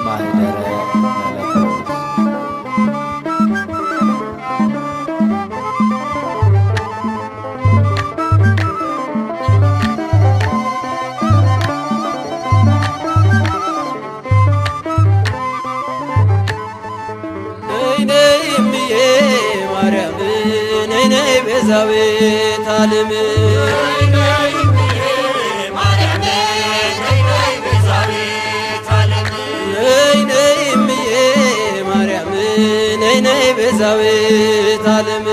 ማኅደረ መለኮት ቤዛዊተ ዓለም ቤዛዊተ ዓለም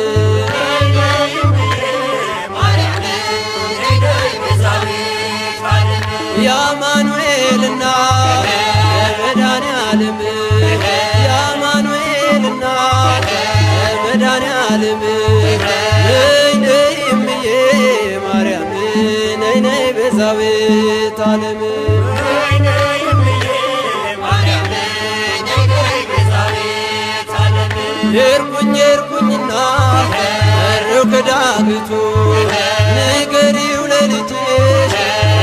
የአማኑኤል እናት የመድኃኔዓለም የአማኑኤል እናት የመድኃኔዓለም ቤዛዊተ ዓለም ሄድኩኝና በረው ከዳገቱ ንገሪው ለልጅሽ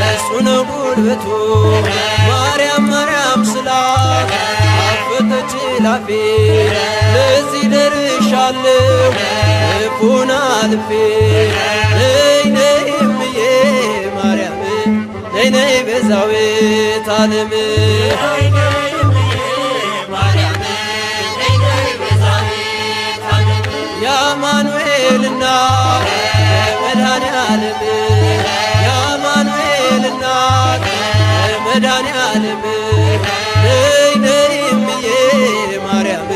እሱ ነው ጉልበቱ ማርያም ማርያም ስላት አፈተች ላፌ ለዚህ ደርሻለሁ ልቡን አልፌ ነይ እምዬ ማርያም ነይ ቤዛዊተ ዓለም የአማኑኤል እናት የመድኃኔዓለም የአማኑኤል እናት የመድኃኔዓለም ነይ እምዬ ማርያም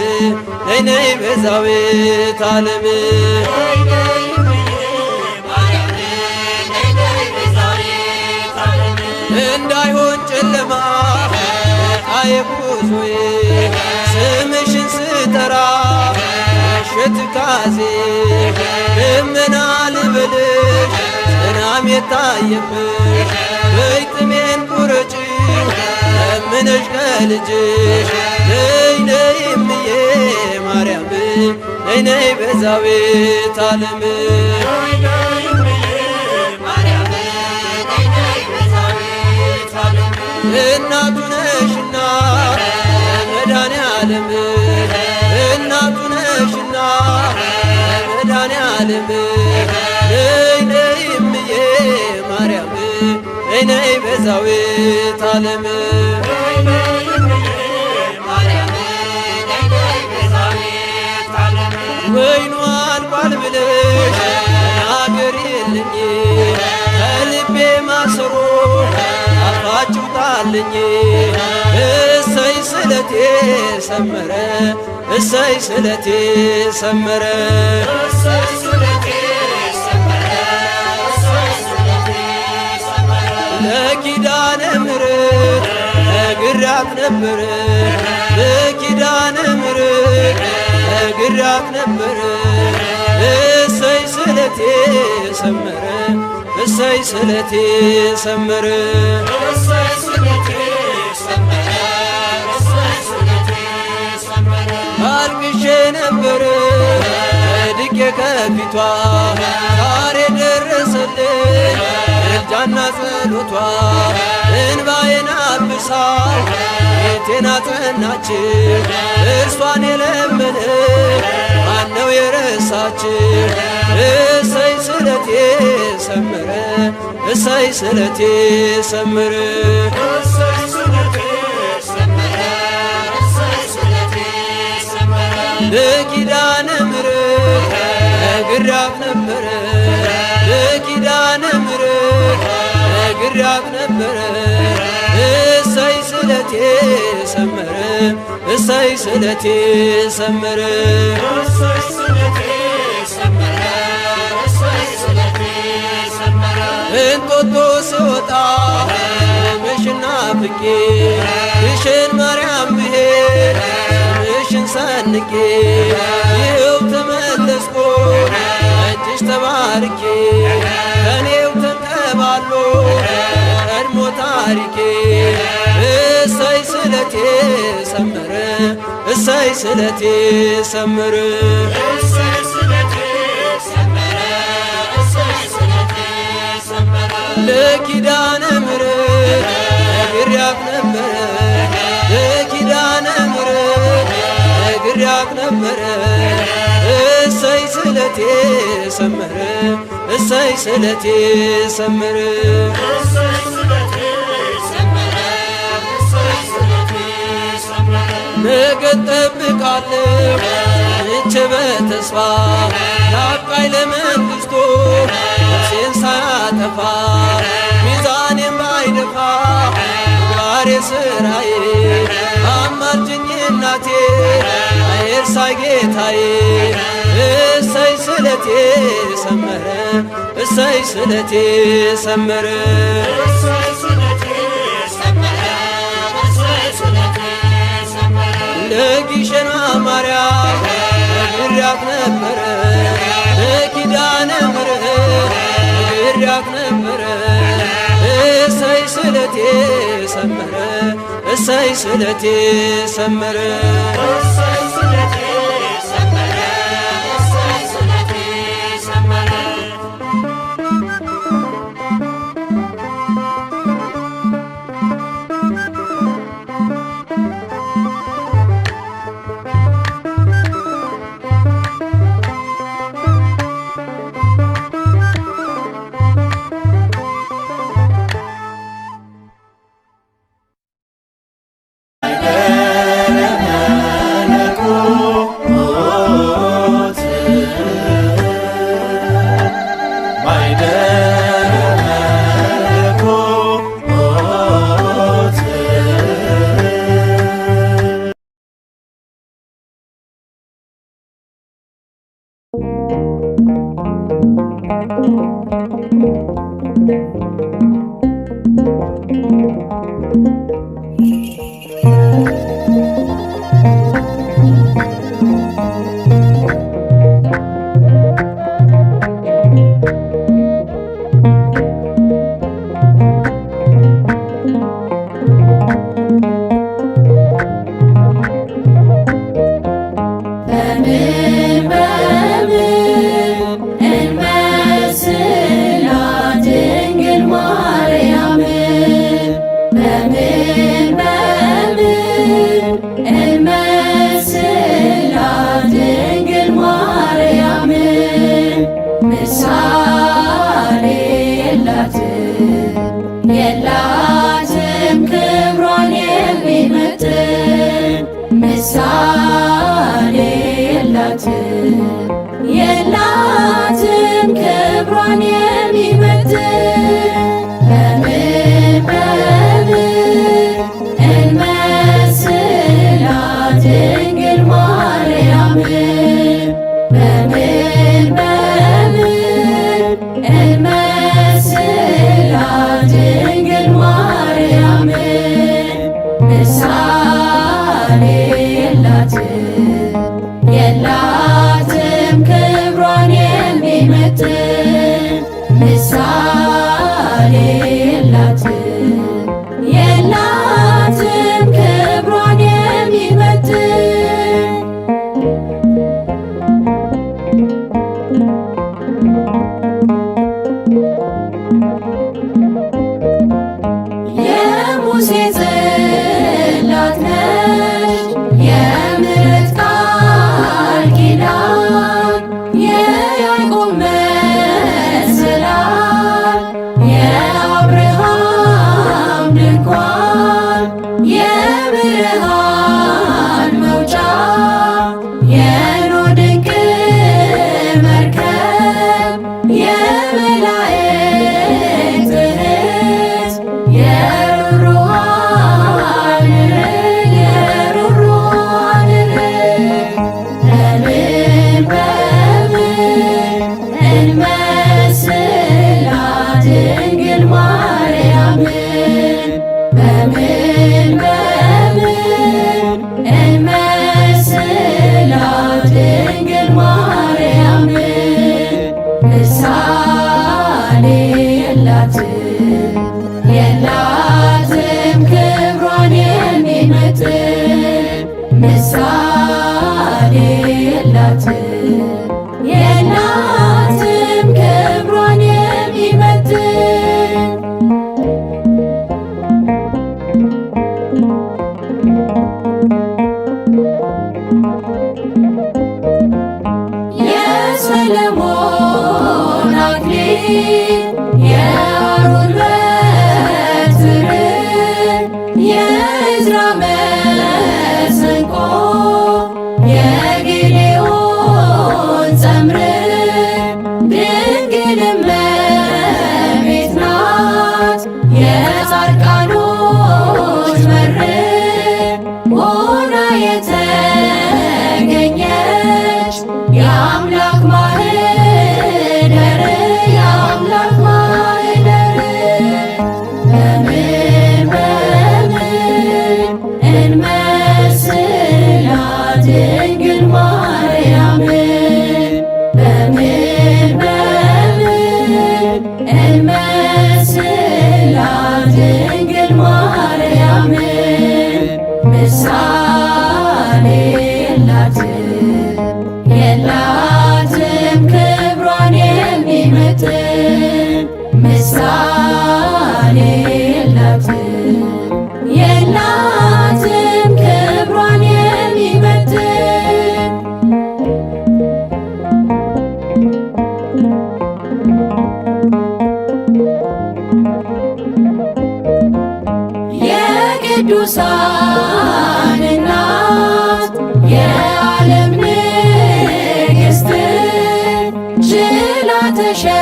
ነይ ቤዛዊተ ዓለም እንዳይሆን ጨለማ ጣዬ ጉዞዬ ስምሽን ስጠራ ትካዜ ደመና ልበልሽ ዝናብ የታየብሽ በይጥሜን ቁረጪ ለምነሽ ከልጅሽ ነይ እምዬ ማርያም ነይ ቤዛዊተ ዓለም እናቱ ነሽና መድኃኔዓለም እናቱ ነሽና መድኃኔዓለም ነይ እምዬ ማርያም ነይ ቤዛዊተ ዓለም ወይኑ አልቋል ብለሽ ተናገሪልኝ ከልቤ ማሰሮ አፋጭ ውጣልኝ እሰይ ስለቴ ሰመረ እሰይ ስለቴ ሰመረ ለኪዳነ ምሕረት ነግሬያት ነበረ ለኪዳነ ምሕረት ነግሬያት ነበረ እሰይ ስለቴ ሰመረ እሰይ ስለቴ ሰመረ አልቅሼ ነበረ ወድቄ ከፊቷ ዛሬ ደረሰልኝ ምልጃና ጸሎቷ እንባዬን አብሳ ቤቴን አጸናች እርሷን የለመነ ማነው የረሳች እሰይ ስለቴ ሰመረ እሰይ ስለቴ ሰመረ ለኪዳነ ምሕረት ነግሬያት ነበረ ለኪዳነ ምሕረት ነግሬያት ነበረ እሰይ ስለቴ ሰመረ እሰይ ስለቴ ሰመረ እንጦጦ ስወጣ ስምሽን ናፍቄ ግሸን ማርያም ብሄድ ስምሽን ሰንቄ ይኸው ተመለስኩ እጅሽ ተባርኬ ከኔው ተንከባሎ ቀድሞ ታሪኬ እሰይ ስለቴ ሰመረ እሰይ ስለቴ ሰመረ ለኪዳነ ምሕረት ነግሬያት ነግሬያት ነበረ በኪዳነ ምሕረት ነግሬያት ነበረ እሰይ ስለቴ ሰመረ እሰይ ስለቴ ሰመረ ነገ እጠብቃለሁ እቼ በተስፋ ናፍቃኝ ለመንግሥቱ ነፍሴን ሳያጠፋ ሚዛኔን ባይደፋ ምግባሬ ሥራዬ አማልጅኝ እናቴ አይርሳኝ ጌታዬ እሰይ ስለቴ ሰመረ እሰይ ስለቴ ሰመረ ለግሸኗ ማርያም ነግሬያት ነበረ በኪዳነ ምሕረት ነግሬያት ነበረ እሰይ ስለቴ ሰመረ እሰይ ስለቴ ሰመረ የላትም ክብሯን የሚመጥን ምሳሌ የላትም ክብሯን የሚመጥን በምን እንመስላት ድንግል ማርያምን በምን እንመስላት ድንግል ማርያምን ምሳሌ የላትም ክብሯን የሚመጥን ምሳሌ የላትም ክብሯን የሚመጥን የሙሴ ጽላት ነሽ የምሕረት ቃል ኪዳን የያዕቆብ መሰላል የአብርሃም ድንኳን የብርሃን መውጫ የኖኅ ድንቅ መርከብ የመላእክት እህት የሩሩሃን እንመስላት ድንግል ማርያምን በምን እንመስላት ድንግል ማርያምን ምሳሌ የላትም ክብሯን የሚመጥን ምሳሌ የላትም ክብሯን የሚመጥን የአሮን በትር የዕዝራ መሰንቆ የጌዴዎን ጸምር ድንግል እመቤት ናት የጻድቃኖች በር ሆና የተገኘች የአምላክ ማህደር የአምላክ ማህደር በምን እንመስላት ድንግል ማርያምን በምን እንመስላት ድንግል ማርያምን ምሳሌ የላትም ክብሯን የሚመጥን ምሳሌ የላትም ክብሯን የሚመጥን የቅዱሳን እናት የዓለም ንግሥት ችላ ተሸከመች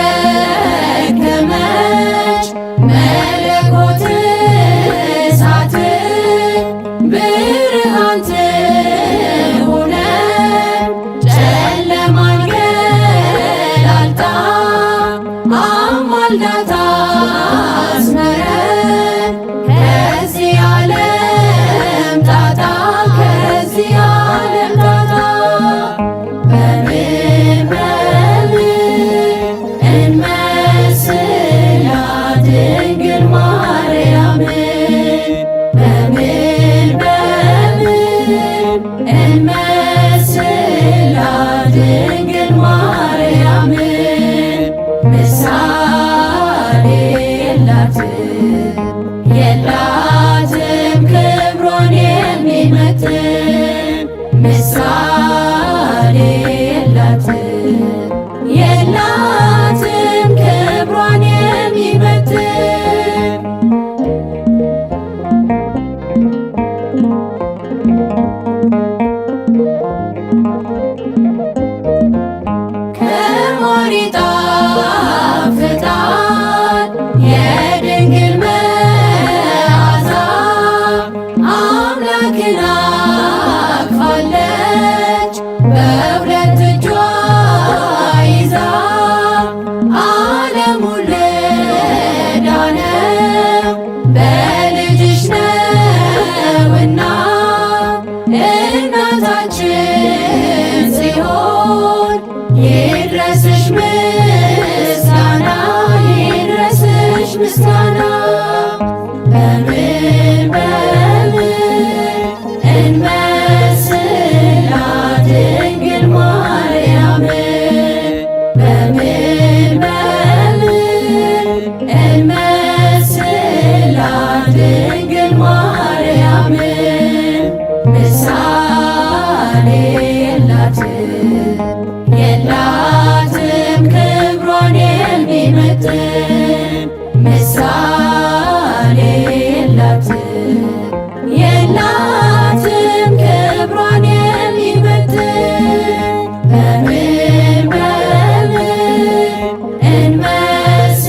መለኮት እሳት ብርሃን ትሁነን ጨለማን ገላልጣ አማልዳ ታስመረን ከዚህ ዓለም ጣጣ ከዚህ ዓለም ጣጣ በምን እንመስላት ድንግል ማርያምን በምን እንመስላት ድንግል ማርያምን ምሳሌ የላትም ክብሯን የሚመጥን ምሳሌ የላትም ክብሯን የሚመጥን ከማር ይጣፍጣል የድንግል መዓዛ አምላክን አቅፋለች በሁለት እጇ ይዛ ዓለሙን ለዳነው በልጅሽ ነውና እናታችን ጽዮን ይድረስሽ ምስጋና ይድረስሽ ምስጋና በምን እንመስላት ድንግል ማርያምን በምን እንመስላት ድንግል ማርያምን ምሳሌ የላትም ክብሯን የሚመጥን ምሳሌ የላትም ክብሯን የሚመጥን በምን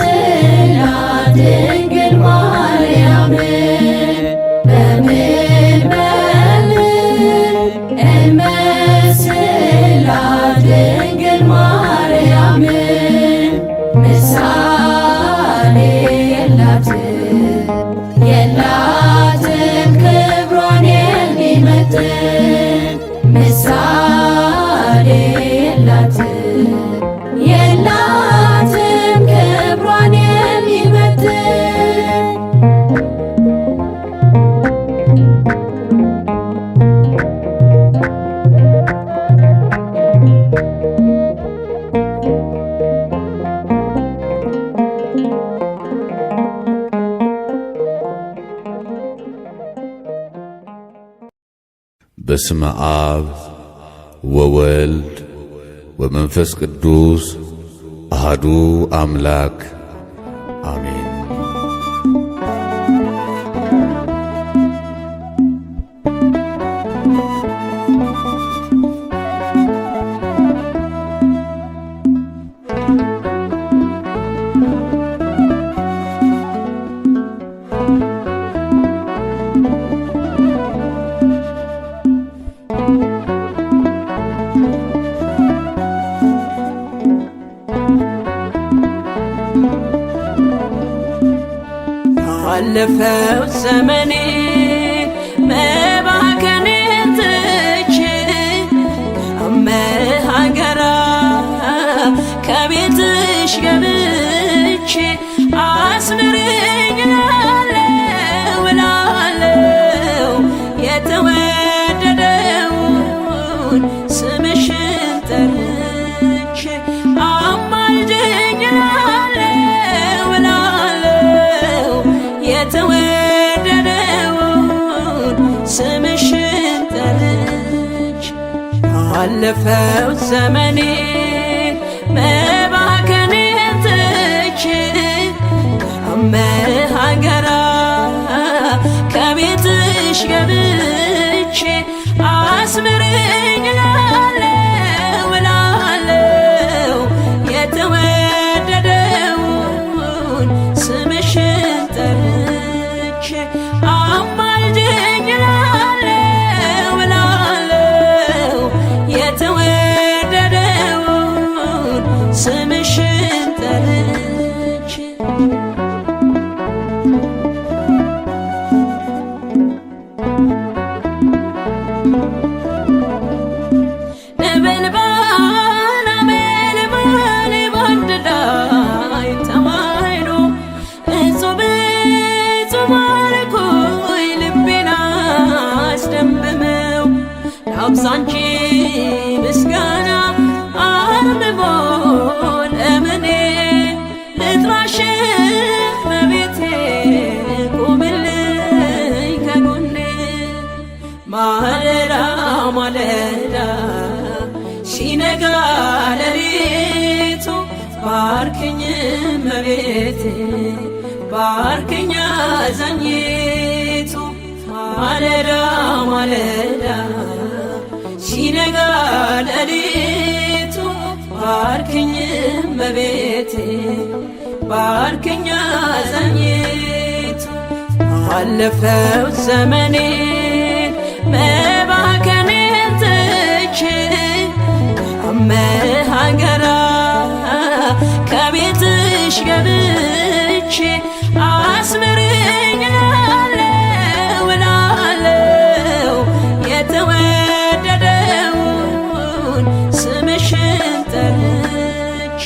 እንመስላት ድንግል ማርያምን በምን እንመስላት ድንግል ማርያምን ምሳሌ የላትም ክብሯን የሚመጥን ምሳሌ የላትም ክብሯን የሚመጥን በስመ አብ ወወልድ ወመንፈስ ቅዱስ አሐዱ አምላክ አሜን። ባለፈው ዘመኔ መባከኔን ትቼ ከአመሃ ጋራ ከቤትሽ ገብቼ አስምሪኝ እላለሁ የተወደደውን ስምሽን ጠርቼ አማልደኝ የተወደደውን ስምሽን ጠርቼ ባለፈው ዘመኔ መባከኔን ትቼ ከአመሃ ጋራ ከቤትሽ ገብቼ አስምሪኝ እላለሁ የተወደደውን ስምሽን ጠርቼ አማልደኝ እላለሁ የተወደደውን ስምሽን ጠርቼ ነበልባል ነበልባል በአንድ ላይ ተዋህዶ እጹብ እጹብ አልኩኝ ልቤን አስደምመው ላብዛ እንጂ ምስጋና አርምሞ ለምኔ ልጥራሽ እመቤቴ ቁምልኝ ከጎኔ ማለዳ ማለዳ ሲነጋ ሌሊቱ ባርክኝ እመቤቴ ባርክኝ አዛኝቱ ማለዳ ማለዳ ሲነጋ ሌሊቱ ባርክኝ እመቤቴ ባርክኝ አዛኝቱ ባለፈው ዘመኔ መባከኔን ትቼ ከአመሃ ጋራ ከቤትሽ ገብቼ አስምሪኝ እላለሁ የተወደደውን ስምሽን ጠርቼ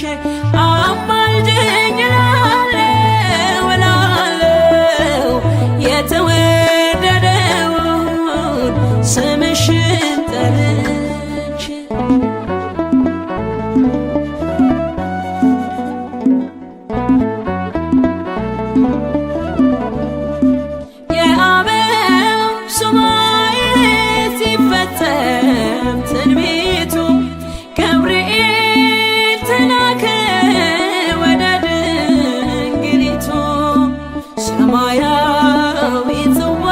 አማልደኝ እላለሁ የተወደደውን ስምሽን ጠርቼ የአበው ሱባዔ ሲፈጸም ትንቢቱ ገብርኤል ተላከ ወደ ድንግሊቱ ሰማያዊ ጽዋ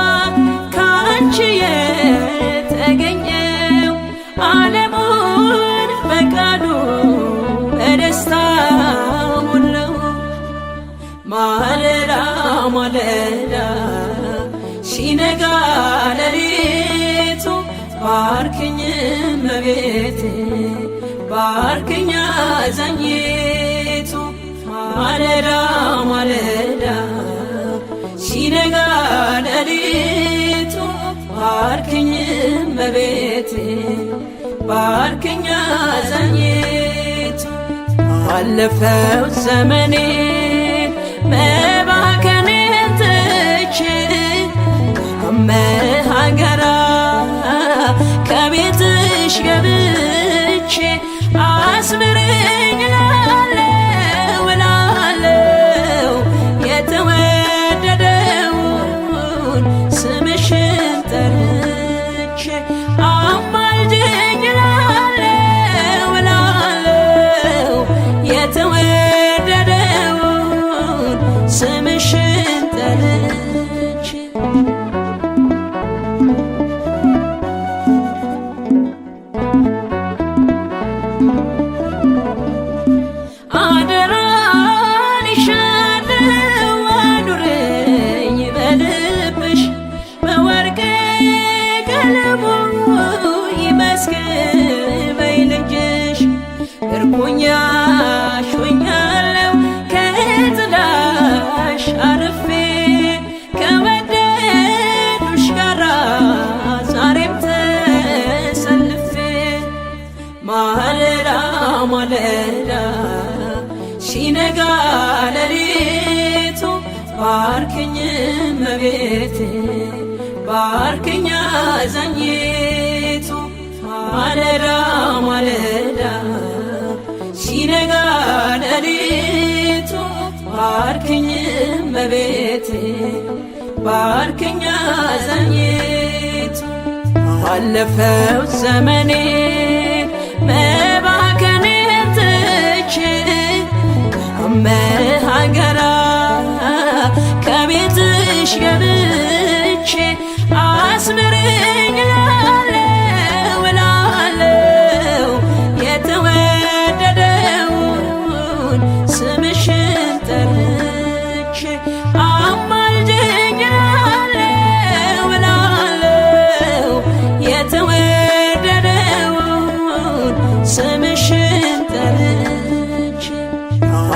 ካንቺ የተገኘው ዓለሙን በቃሉ በደስታ ሞላው ማለዳ ማለዳ ሲነጋ ሌሊቱ ባርክኝ እመቤቴ ባርክኝ አዛኝቱ ማለዳ ማለዳ ሲነጋ ሌሊቱ ባርክኝ እመቤቴ ባርክኝ አዛኝቱ ባለፈው ዘመኔ መባከኔን ትቼ ከአመሃ ጋራ ከቤትሽ ገብቼ አስምሪኝ እላለሁ የተወደደውን ስምሽን ጠርቼ አማልደኝ እላለሁ የተወ ማለዳ ሲነጋ ሌሊቱ ባርክኝ እመቤቴ ባርክኝ አዛኝቱ ማለዳ ማለዳ ሲነጋ ሌሊቱ ባርክኝ እመቤቴ ባርክኝ አዛኝቱ አለፈው ዘመኔ መባከኔን ትቼ ከመሃገራ ከቤትሽ ገብቼ አስምሪኝ እላለሁ እላለሁ የተወደደውን ስምሽን ጠርቼ አማልጅኝ እላለሁ እላለሁ የተወደደውን ስምሽን ጠርቼ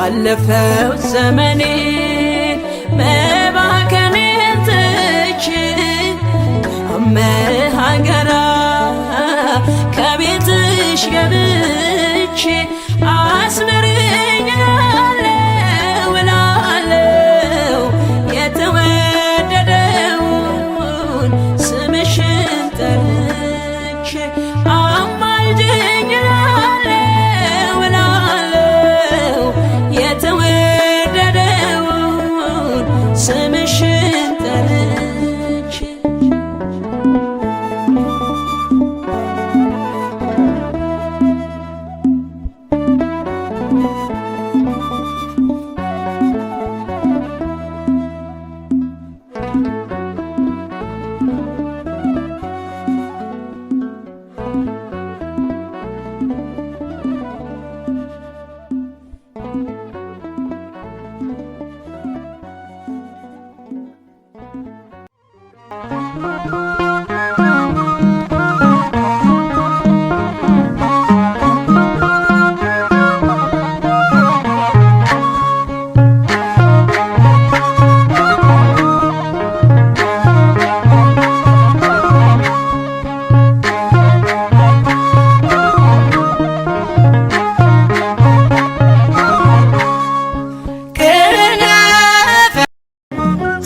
አለፈው ዘመኔ መባከኔን ትቼ ከመሃገራ ከቤትሽ ገብቼ አስምሪኝ እላለሁ እላለሁ የተወደደውን ስምሽን ጠርቼ አማልጅኝ እላለሁ እላለሁ የተወደደውን ስምሽን ጠርቼ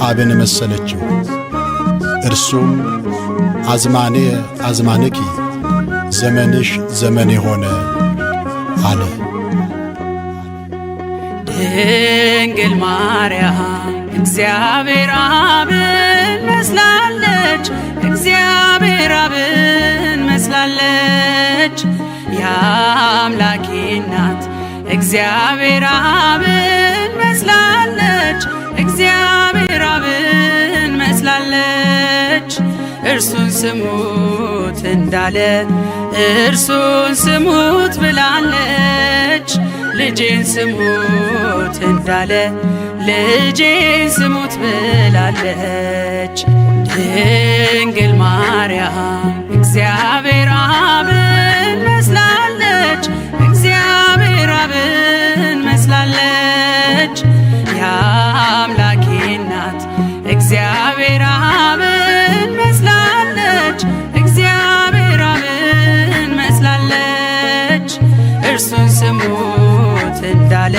አብን መሰለችው እርሱም አዝማኔ አዝማንኪ ዘመንሽ ዘመኔ ሆነ አለ። ድንግል ማርያም እግዚአብሔር አብን መስላለች እግዚአብሔር አብን መስላለች የአምላኬ እናት እግዚአብሔር አብን መስላለች እግዚአብሔር አብን መስላለች እርሱን ስሙት እንዳለ እርሱን ስሙት ብላለች ልጄን ስሙት እንዳለ ልጄን ስሙት ብላለች ድንግል ማርያም እግዚአብሔር አብን መስላለች እግዚአብሔር አብን መስላለች የአምላኬ እናት እግዚአብሔር አብን መስላለች እግዚአብሔር አብን መስላለች እርሱን ስሙት እንዳለ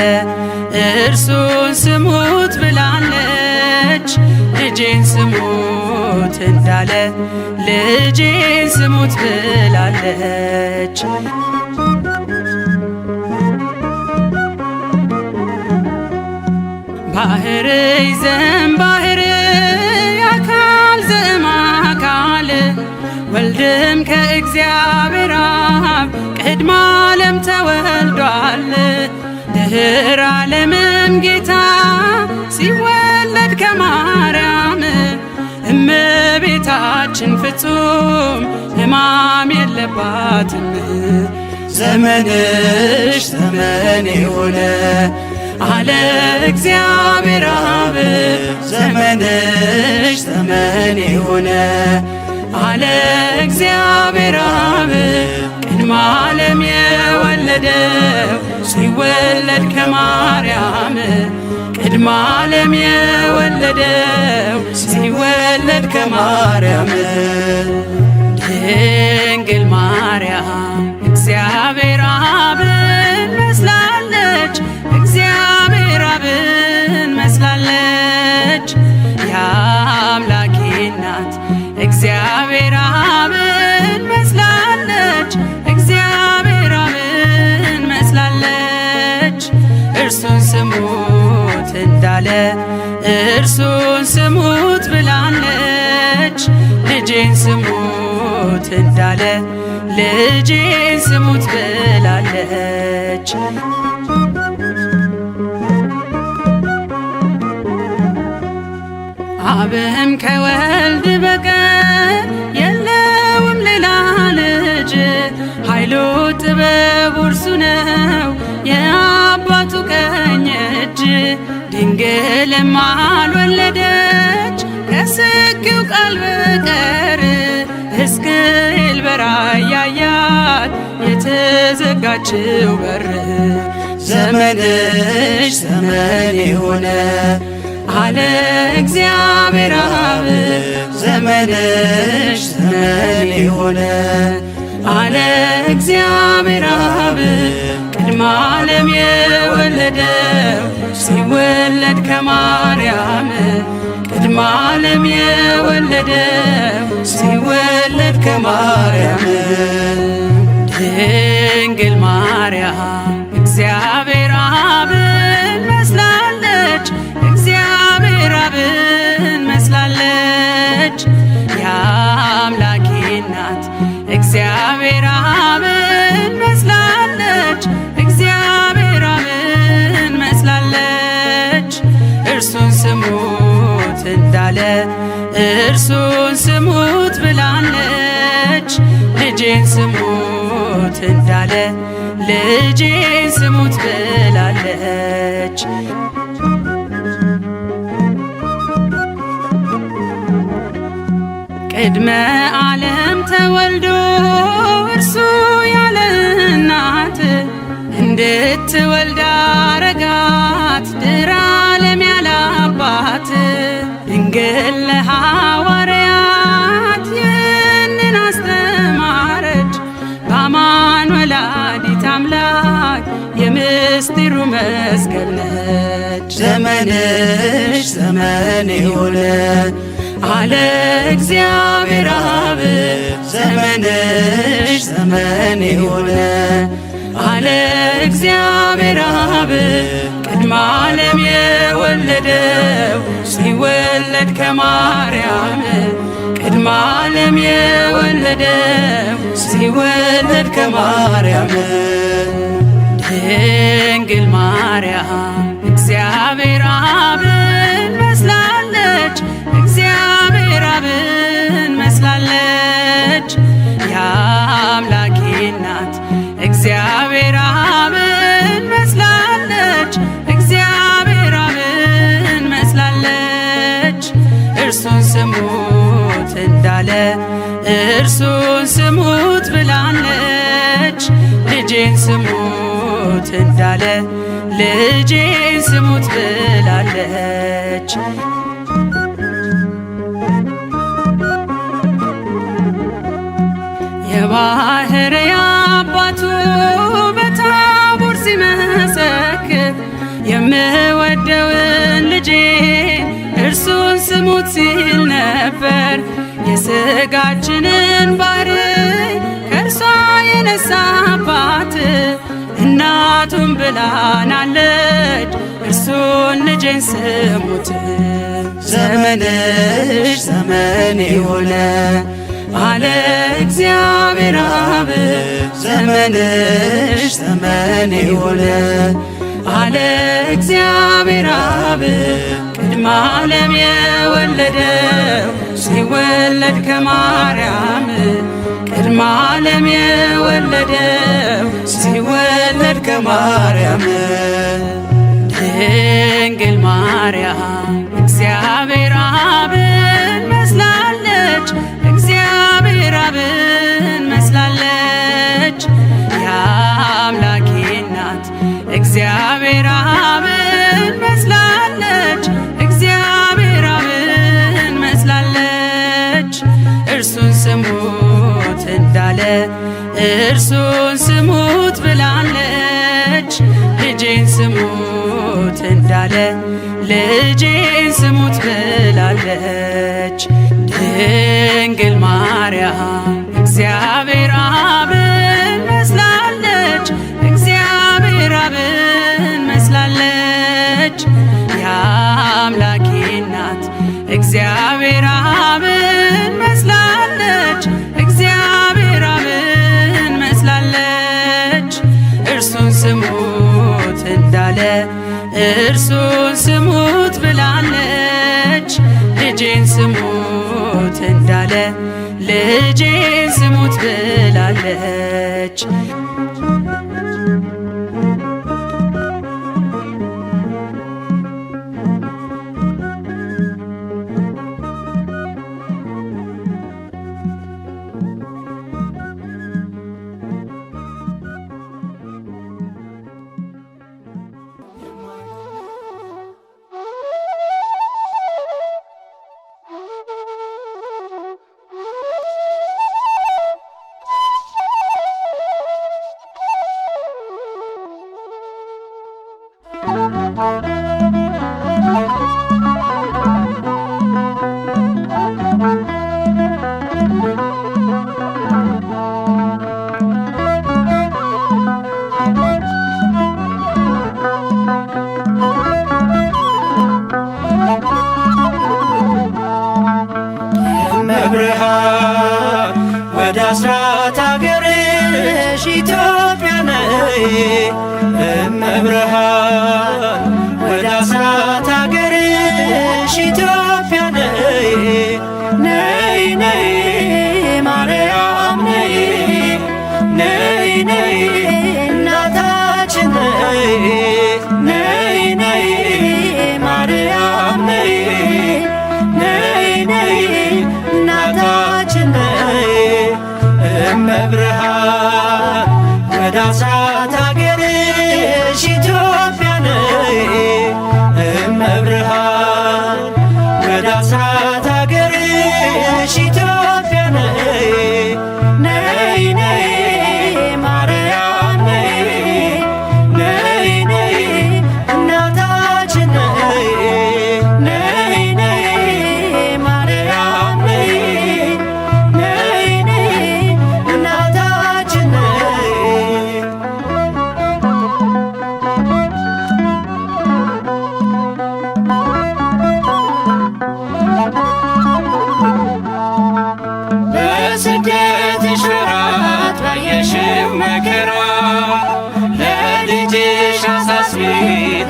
እርሱን ስሙት ብላለች ልጄን ስሙት እንዳለ ልጄን ስሙት ብላለች ባህር ይዘን ባህር አካል ዘእምአካል ወልድም ከእግዚአብሔር አብ ቅድመ ዓለም ተወልዷል ድኅረ ዓለምም ጌታ ሲወለድ ከማርያም እመቤታችን ፍጹም ሕማም የለባትም ዘመንሽ ዘመኔ ሆነ አለ እግዚአብሔር አብ ዘመንሽ ዘመኔ ሆነ አለ እግዚአብሔር አብ ቅድመ ዓለም የወለደው ሲወለድ ከማርያም ቅድመ ዓለም የወለደው ሲወለድ ከማርያም ድንግል ማርያም እግዚአብሔር አብን እግዚአብሔር አብን መስላለች፣ እግዚአብሔር አብን መስላለች። እርሱን ስሙት እንዳለ እርሱን ስሙት ብላለች። ልጄን ስሙት እንዳለ ልጄን ስሙት ብላለች። አብም ከወልድ በቀር የለውም ሌላ ልጅ፣ ኃይሉ ጥበቡ እርሱ ነው የአባቱ ቀኝ እጅ። ድንግልም አልወለደች ከስኪው ቃል በቀር፣ ሕዝቅኤል በራእይ ያያት የተዘጋችው በር። ዘመንሽ ዘመን የሆነ አለ እግዚአብሔር አብ፣ ዘመንሽ ዘመን የሆነ አለ እግዚአብሔር አብ። ቅድመ ዓለም የወለደው ሲወለድ ከማርያም፣ ቅድመ ዓለም የወለደው ሲወለድ ከማርያም። ድንግል ማርያም እግዚአብሔር አብን መስላለች፣ እግዚአብሔር አብን መስላለች። የአምላኬ እናት እግዚአብሔር አብን መስላለች፣ እግዚአብሔር አብን መስላለች። እርሱን ስሙት እንዳለ እርሱን ስሙት ብላለች። ልጄን ስሙት እንዳለ ልጄን ስሙት ብላለች። ቅድመ ዓለም ተወልዶ እርሱ ያለ እናት፣ እንድትወልድ አረጋት ድኅረ ዓለም ያለ አባት። ድንግል ለሐዋርያት ይህንን አስተማረች፣ በአማን ወላዲተ አምላክ የምስጢሩ መዝገብ ነች። ዘመንሽ ዘመን የሆነ አለ እግዚአብሔር አብ፣ ዘመንሽ ዘመን የሆነ አለ እግዚአብሔር አብ። ቅድመ ዓለም የወለደው ሲወለድ ከማርያም፣ ቅድመ ዓለም የወለደው ሲወለድ ከማርያም። ድንግል ማርያም እግዚአብሔር አብን መስላለች፣ እግዚአብሔር አብን መስላለች። የአምላኬ እናት እግዚአብሔር አብን መስላለች፣ እግዚአብሔር አብን መስላለች። እርሱን ስሙት እንዳለ እርሱን ስሙት ብላለች። ልጄን ስሙት እንዳለ ልጄን ስሙት ብላለች። የባሕርይ አባቱ በታቦር ሲመሰክር የምወደውን ልጄን እርሱን ስሙት ሲል ነበር። የሥጋችንን ባሕርይ ከእርሷ የነሳባት እናቱን ብላናለች፣ እርሱን ልጄን ስሙት። ዘመንሽ ዘመን የሆነ አለ እግዚአብሔር አብ፣ ዘመንሽ ዘመን የሆነ አለ እግዚአብሔር አብ። ቅድመ ዓለም የወለደው ሲወለድ ከማርያም፣ ቅድመ ዓለም የወለደው ሲወለድ ከማርያም። ድንግል ማርያም እግዚአብሔር አብን መስላለች፣ እግዚአብሔር አብን መስላለች። የአምላኬ እናት እግዚአብሔር አብን መስላለች፣ እግዚአብሔር አብን መስላለች። እርሱን ስሙት እንዳለ እርሱን ስሙት ብላለች። ልጄን ስሙት እንዳለ ልጄን ስሙት ብላለች። ድንግል ማርያም እግዚአብሔር አብን መስላለች፣ እግዚአብሔር አብን መስላለች። የአምላኬ እናት እግዚአብሔር አብን መስላለች፣ እግዚአብሔር አብን መስላለች። እርሱን ስሙት እንዳለ እርሱን ስሙት ብላለች። ልጄን ስሙት እንዳለ ልጄን ስሙት ብላለች። እመብርሃን ወደ አስራት አገርሽ ኢትዮጵያ ነይ። እመብርሃን ወደ አስራት አገርሽ ኢትዮጵያ ነይ። ነይ ነይ ማርያም ነይ፣ ነይ ነይ እናታችን ነይ። ነይ ነይ ማርያም ነይ፣ ነይ ነይ እናታችን ነይ። እመብርሃን ወደ አስራት አገርሽ ኢትዮጵያ ነይ። እመብርሃን ወደ አስራት አገርሽ ኢትዮጵያ ነይ። ነይ ነይ ማርያም ነይ፣ ነይ ነይ እናታችን ነይ። ነይ ነይ ማርያም ነይ፣ ነይ ነይ እናታችን ነይ። በስደትሽ ወራት ባየሽው መከራ ለልጅሽ አሳስቢ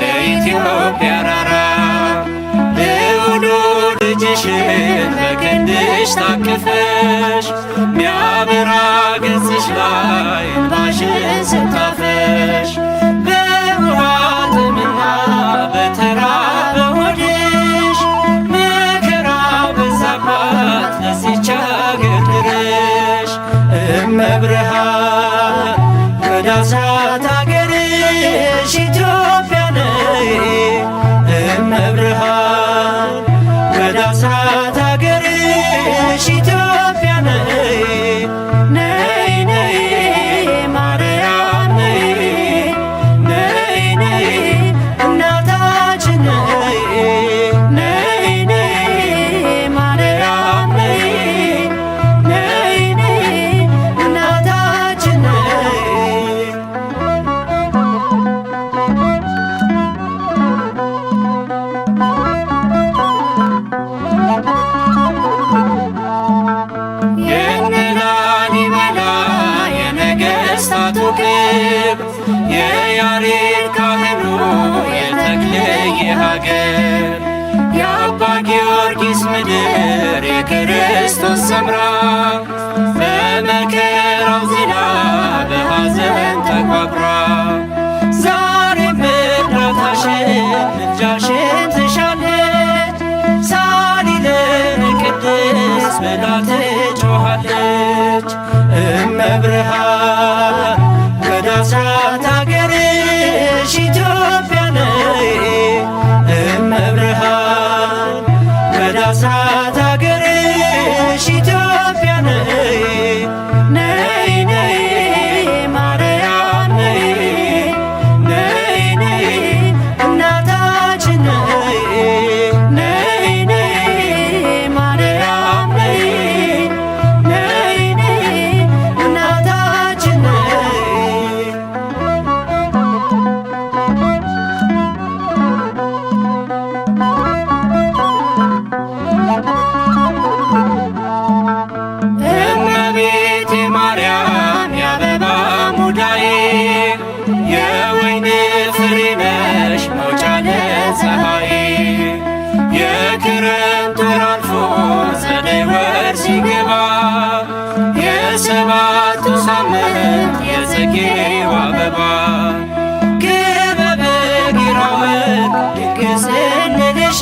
ለኢትዮጵያ ራራ። ልዑሉ ልጅሽን በክንድሽ ታቅፈሽ ሚያበራ ገጽሽ ላይ እንባሽን ስታፈሽ በውሃ ጥምና በተራበ ሆድሽ መከራ በዛባት ለዚች አገር ድረሽ። እመብርሃን ወደ አስራት አገርሽ ኢትዮጵያ ነይ። እመብርሃን ወደ አስራት አገርሽ ኢትዮጵያ ነይ። ነይ ነይ ማርያም ነይ፣ ነይ ነይ እናታችን ነይ። ነይ ነይ ማርያም ነይ፣ ነይ ነይ እናታችን ነይ። የላሊበላ የነገሥታቱ ክብር የያሬድ ካህኑ የተክልየ ሀገር የአባ ጊዮርጊስ ምድር የክርስቶስ ሰምራ በመከራው ዝላ በሐዘን ተቋቁራ ዛሬም እርዳታሽን ምልጃሽን ትሻለች። ሳሊለነ ቅድስት ብላ ትጮኻለች። እመብርሃን ወደ አስራት አገርሽ ኢትዮጵያ ነይ። እመብርሃን ወደ አስራት አገርሽ ኢትዮጵያ ነይ። ነይ ነይ ማርያም ነይ፣ ነይ ነይ እናታችን ነይ። ነይ ነይ ማርያም ነይ፣ ሲገባ የሰባቱ ሳምንት የጽጌው አበባ ክበበጊራውን ድንግል ስንልሽ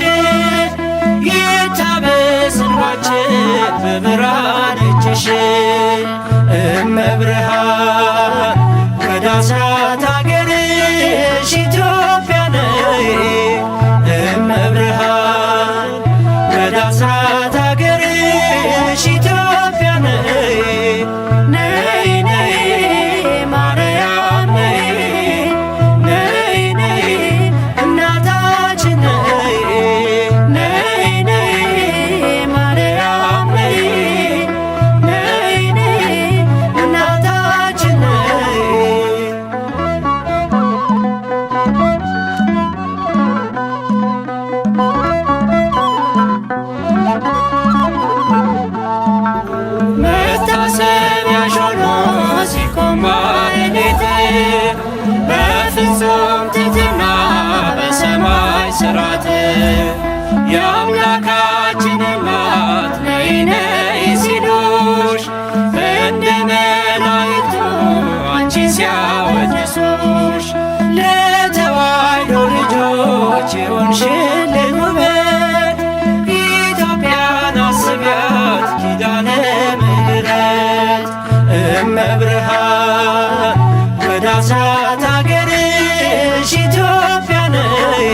ይታበስ እንባችን በብርሃን እጅሽ እመብርሃን ወደ አስራት አገርሽ ኢትዮጵያ ነይ እመብርሃን ወደ አስራት አገርሽ ኢትዮጵያ ነይ ነይ ነይ ማርያም ነይ ነይ ነይ እናታችን ነይ ነይ ነይ ማርያም ነይ ነይ ነይ እናታችን ነይ መታሰቢያሽ ሆኖ ሲቆም ማኅሌት በፍጹም ትሕትና በሰማይ ሥርዓት የአምላካችን እናት ነይ ነይ ሲሉሽ እንደ መላእክቱ አንቺን ሲያወድሱሽ ለተዋሕዶ ልጆች የሆንሽልን ውበት ኢትዮጵያን አስቢያት ኪዳነ ምሕረት እመብርሃን ወደ አስራት አገርሽ ኢትዮጵያ ነይ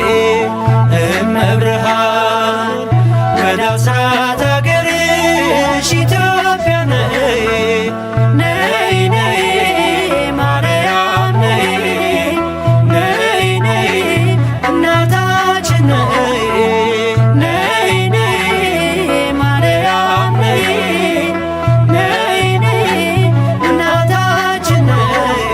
እመብርሃን ወደ አስራት አገርሽ ኢትዮጵያ ነይ ነይ ነይ ማርያም ነይ ነይ ነይ እናታችን ነይ ነይ ነይ ማርያም ነይ ነይ ነይ እናታችን ነይ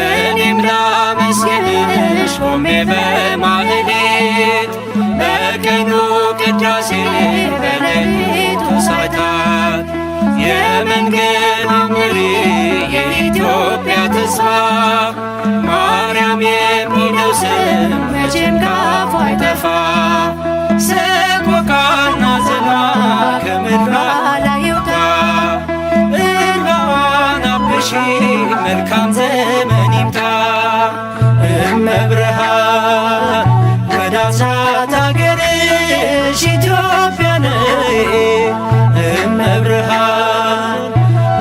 እኔም ላመስግንሽ ቆሜ በማኅሌት በቀኑ ቅዳሴ በሌሊቱ ሰዓታት የመንገድ መሪ የኢትዮጵያ ተስፋ ማርያም የሚለው ስም መቼም ካፏ አይጠፋ ሰቆቃና ዝና ከምድሯ ላይ ይውጣ እንባዋን አብሺ መልካም ዘመን ይምጣ እመብርሃን ወደ አስራት አገርሽ ኢትዮጵያ ነይ እመብርሃን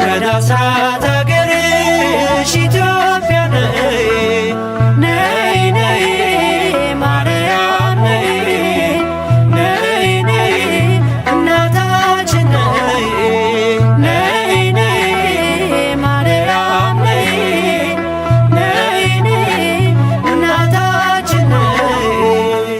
ወደ አስራት አገርሽ ኢትዮጵያ ነይ ነይ ነይ ማርያም ነይ ነይ ነይ እናታችን ነይ ነይ ነይ ማርያም ነይ ነይ ነይ እናታችን ነይ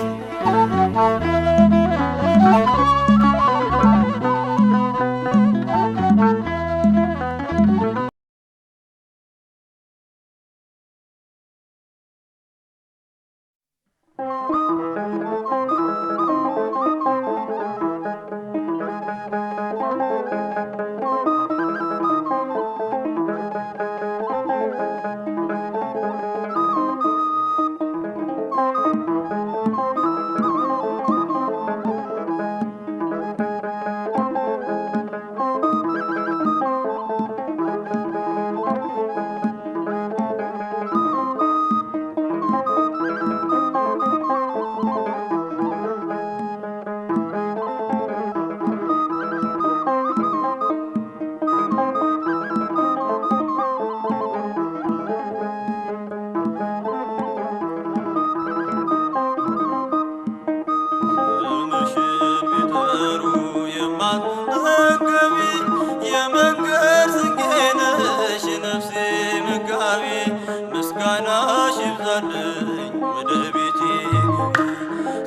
ምስጋናሽ ይብዛልኝ ወደ ቤቴ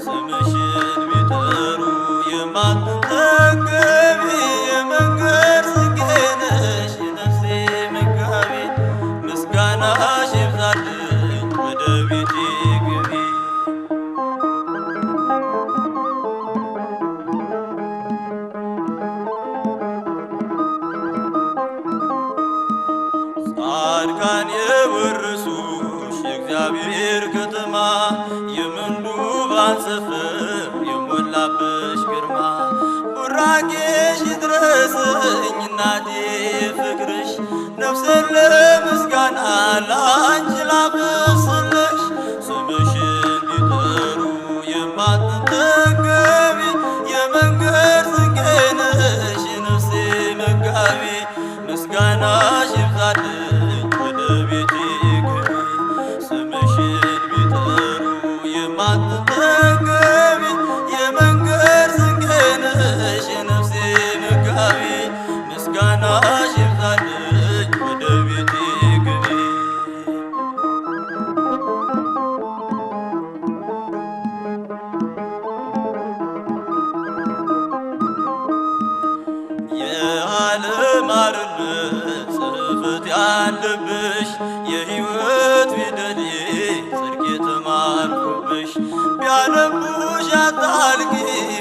ስምሽን ቢጠሩ የማትጠገቢ የመንገድ ጽጌ ነሽ የነፍሴ መጋቢ ምስጋናሽ ይብዛልኝ ወደ ቤቴ ግቢ ጻድቃን የወረሱሽ የእግዚአብሔር ከተማ የምንዱባን ሰፈር የሞላብሽ ግርማ ቡራኬሽ ይድረሰኝ እናቴ ፍቅርሽ ነፍሴን ለምስጋና ላንቺ ላብስልሽ ስምሽን ቢጠሩ የማትጠገቢ የመንገድ ስንቄ ነሽ የነፍሴ መጋቢ ምስጋናሽ ይብዛልኝ ወደ ቤቴ ግቢ ስምሽን ቢጠሩ የማትጠገቢ የመንገድ ስንቄ ነሽ የነፍሴ መጋቢ ምስጋናሽ ይብዛልኝ ወደ ቤቴ ግቢ የዓለም አርነት ጽሕፈት ያለብሽ የሕይወት ፊደሌ ጽድቅ የተማርኩብሽ ቢያነቡሽ አታልቂ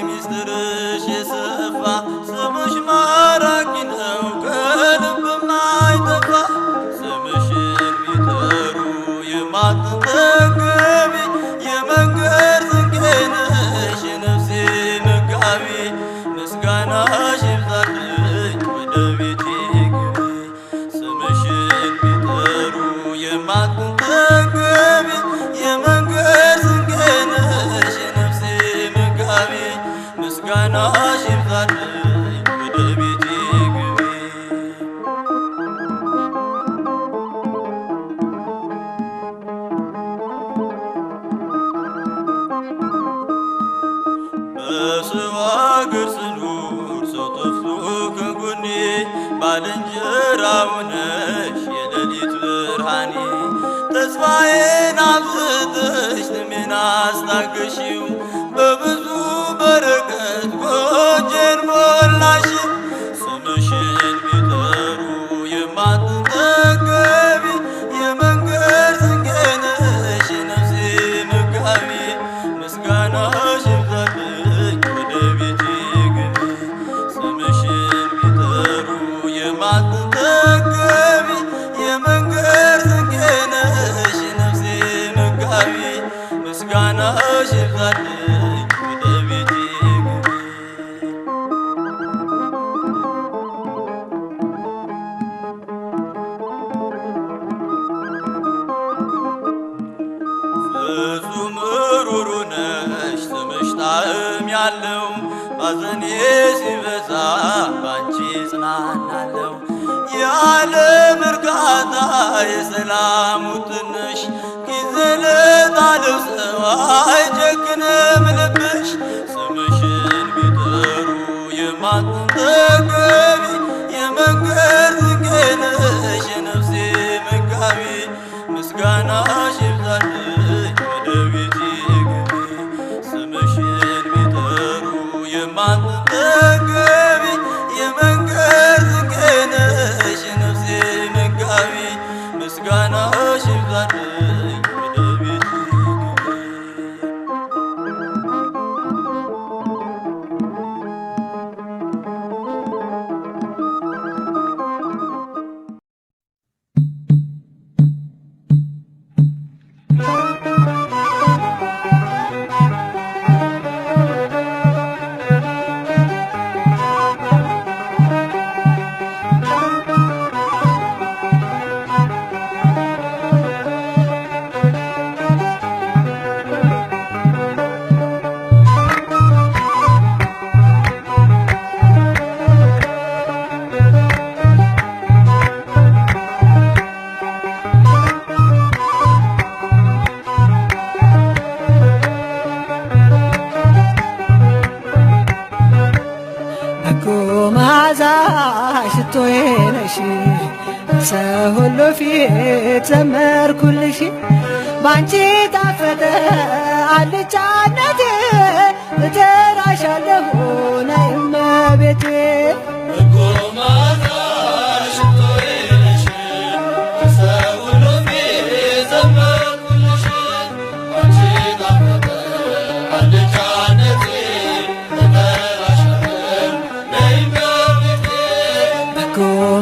ሚስጥርሽ የሰፋ ስምሽ ማራኪ ነው ከልብም አይጠፋ ስምሽን ቢጠሩ የማትጠገቢ የመንገድ ስንቄ ነሽ የነፍሴ መጋቢ ምስጋናሽ ይብዛልኝ ወደ ቤቴ ግቢ ስምሽን ቢጠሩ የማትጠገቢ የመንገድ ስንቄ ነሽ የነፍሴ መጋቢ ምስጋናሽ ይብዛልኝ ወደ ቤቴ ግቢ በሰው አገር ስኖር ሰው ጠፍቶ ከጎኔ ባልንጀራው ነሽ የሌሊት ብርሃኔ ተስፋዬን አብዝተሽ ስሜን አስታገሺው በብዙ በረከት ጎጆዬን ሞላሽው ስምሽን ቢጠሩ የማትጠገቢ የመንገድ ስንቄ ነሽ የነፍሴ መጋቢ ምስጋናሽ ይብዛልኝ ወደ ቤቴ ግቢ ስምሽን ቢጠሩ የማትጠገቢ የመንገድ ስንቄ ነሽ የነፍሴ መጋቢ ምስጋናሽ ይብዛልኝ ወደ ቤቴ ግቢ ፍጹም ሩሩ ነሽ ስምሽ ጣዕም ያለው ባዘኔ ሲበዛ ባንቺ ጽናናለው የዓለም እርካታ የሰላሙ ትንሽ ጊዜ ለጣለው ሰው አይጨክንም ልብሽ ስምሽን ቢጠሩ የማትጠገቢ የመንገድ ስንቄ ነሽ የነፍሴ መጋቢ ምስጋናሽ ይብዛልኝ ወደ ቤቴ ግቢ ስምሽን ቢጠሩ የማትጠገቢ የመንገድ ስንቄ ነሽ የነፍሴ መጋቢ ምስጋናሽ ይብዛልኝ ወደ ቤቴ ግቢ መዓዛ ሽቶዬ ነሽ ሰው ሁሉ ፊት ዘመርኩልሽ ባንቺ ጣፈጠ አልጫነቴ እጠራሻለሁ ነይ እመቤቴ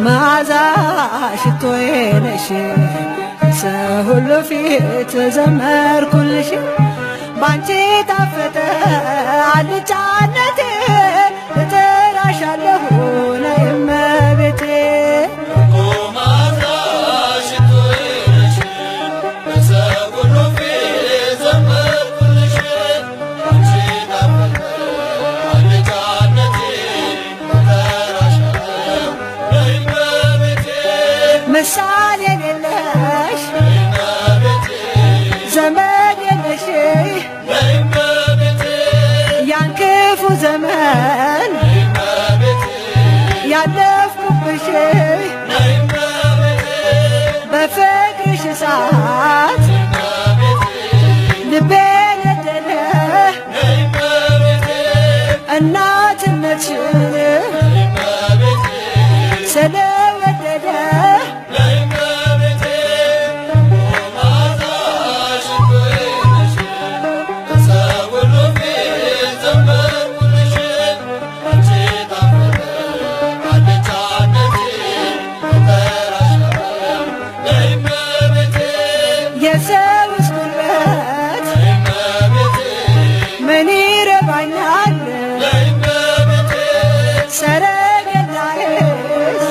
መዓዛ ሽቶዬ ነሽ ሰው ሁሉ ፊት ዘመርኩልሽ ባንቺ ጣፈጠ አልጫነቴ እጠራሻለሁ ነይ እመቤቴ ምሳሌ የሌለሽ ዘመድ የለሽ ያን ክፉ ዘመን ያለፍኩብሽ በፍቅርሽ እሳት ልቤ ነደደ እናትነትሽን ስለወደደ የሰውስ ጉልበት ምን ይረባኛል ሰረገላዬስ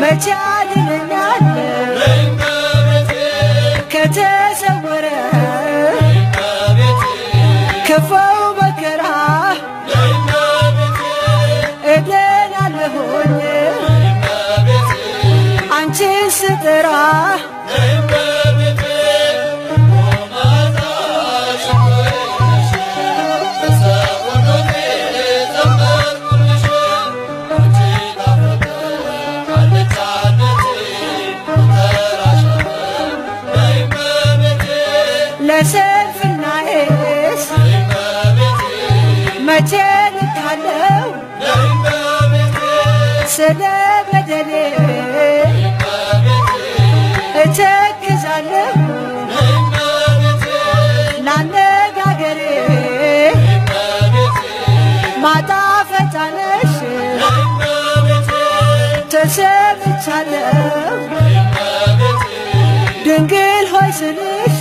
መቼ ያድነኛል ከተሰወረ ክፉው መከራ እድናለሁኝ አንቺን ስጠራ ለስንፍናዬስ መቼ ልካለው ስለ በደሌ እተክዛለሁ ላነጋገሬ ማጣፈጫ ነሽ ተሰምቻለሁ ድንግል ሆይ ስልሽ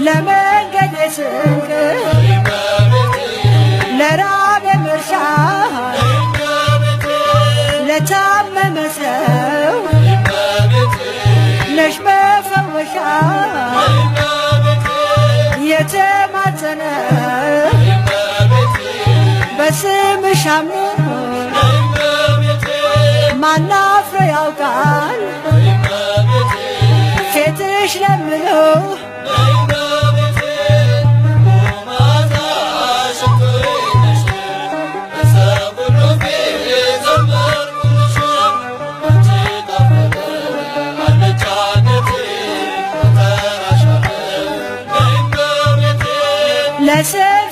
ለመንገዴ ስንቅ ለራቤ መርሻ ለታመመ ሰው ነሽ መፈወሻ የተማጸነ በስምሽ አምኖ ማናፍሮ ያውቃል ፊትሽ ለምኖ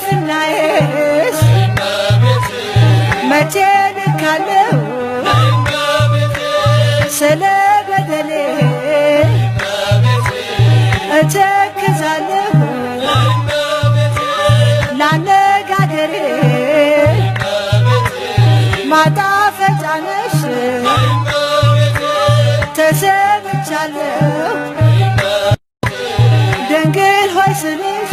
ለስንፍናዬስ መቼ ልካለው ስለ በደሌ እተክዛለሁ ላነጋገሬ ማጣፈጫ ነሽ ተሰምቻለሁ ድንግል ሆይ ስልሽ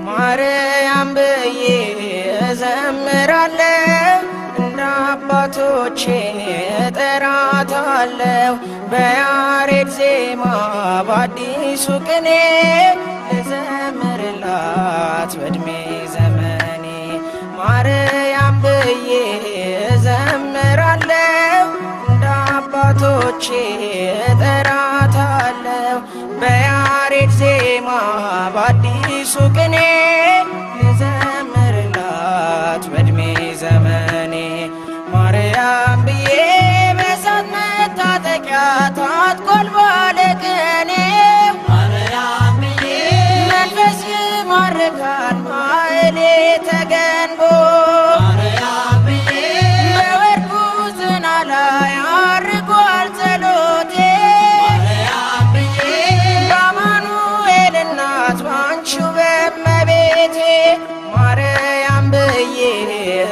ማርያም ብዬ እዘምራለሁ እንደ አባቶቼ እጠራታለሁ በያሬድ ዜማ በአዲሱ ቅኔ እዘምርላት በዕድሜ ዘመኔ። ማርያም ብዬ እዘምራለሁ እንደ አባቶቼ እጠራታለሁ በያሬድ ዜማ በአዲሱ ቅኔ ልዘምርላት በዕድሜ ዘመኔ። ማርያም ብዬ በእሳት መታጠቂያ ታጥቋል ባለቅኔው ማርያም ብዬ መንፈስ ይማርካል ማኅሌተ ገንቦ ማርያም ብዬ በወርቁ ዝና ላይ አርጓል ጸሎቴ ማርያም ብዬ በአማኑኤል እናት ባንቺው በእመቤቴ። ማርያም ብዬ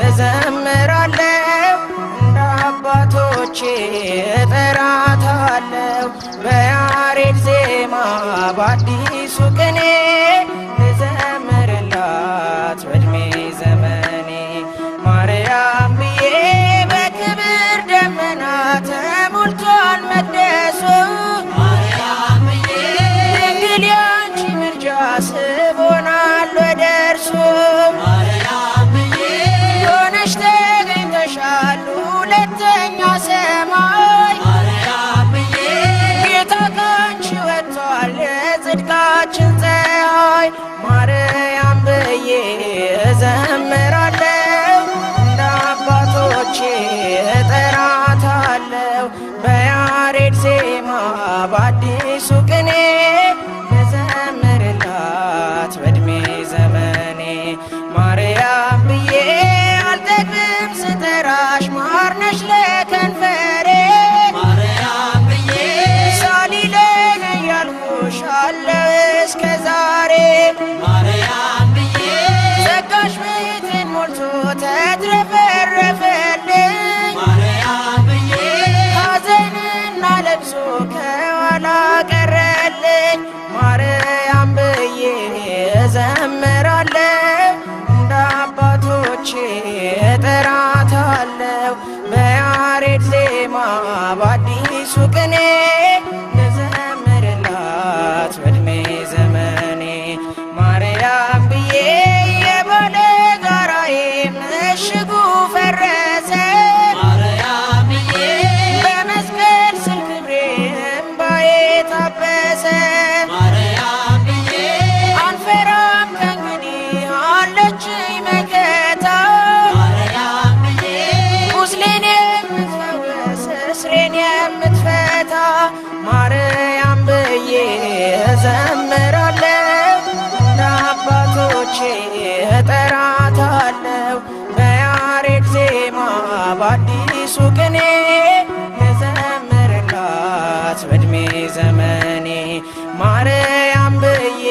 እዘምራለሁ እንደ አባቶቼ እጠራታለሁ በያሬድ ዜማ በአዲሱ ቅኔ ልዘምርላት በዕድሜ ዘመኔ። ማርያም ብዬ በክብር ደመና ተሞልቷል መቅደሱ ማርያም ብዬ ድንግል ያንቺ ምልጃ ስቦናል ወደ እርሱ ማርያም ብዬ ሆነሽ ተገኝተሻል ሁለተኛ ሰማይ ማርያም ብዬ ጌታ ካንቺ ወጥቷል የጽድቃችን ፀሐይ። ማርያም ብዬ እዘምራለሁ እንደ አባቶቼ እጠራታለሁ በያሬድ ዜማ በአዲሱ ቅኔ ልዘምርላት በዕድሜ ዘመኔ። ማርያም ብዬ አልጠግብም ስጠራሽ ማርነሽ ለከንፈሬ ማርያም ብዬ ሳሊለኝ እያልኩሽ አለው እስከ ዛሬ ማርያም ብዬ ጸጋሽ ቤቴን ሞልቶ ተትረፈረፈልኝ ማርያም ብዬ ሐዘንና ለቅሶ ከኋላ ቀረልኝ። ማርያም ብዬ እዘምራለሁ እንደ አባቶቼ እጠራታለሁ በያሬድ ዜማ በአዲሱ ቅኔ ልዘምርላት በዕድሜ ዘመኔ። ማርያም ብዬ የባለጋራዬ ምሽጉ ፈረሰ ማርያም ብዬ በመስቀል ስር ክብሬ እምባዬ ታበሰ። ማርያም ብዬ አንፈራም ከእንግዲህ አለችኝ መከታ ማርያም ብዬ ቁስሌን የምትፈውስ እስሬን የምትፈታ። ማርያም ብዬ እዘምራለሁ እንደ አባቶቼ እጠራታለሁ በያሬድ ዜማ በአዲሱ ቅኔ ልዘምርላት በዕድሜ ዘመኔ። ማርያም ብዬ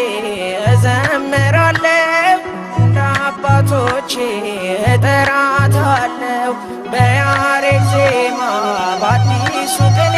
እዘምራለሁ እንደ አባቶቼ እጠራታለሁ በያሬድ ዜማ በአዲሱ ቅኔ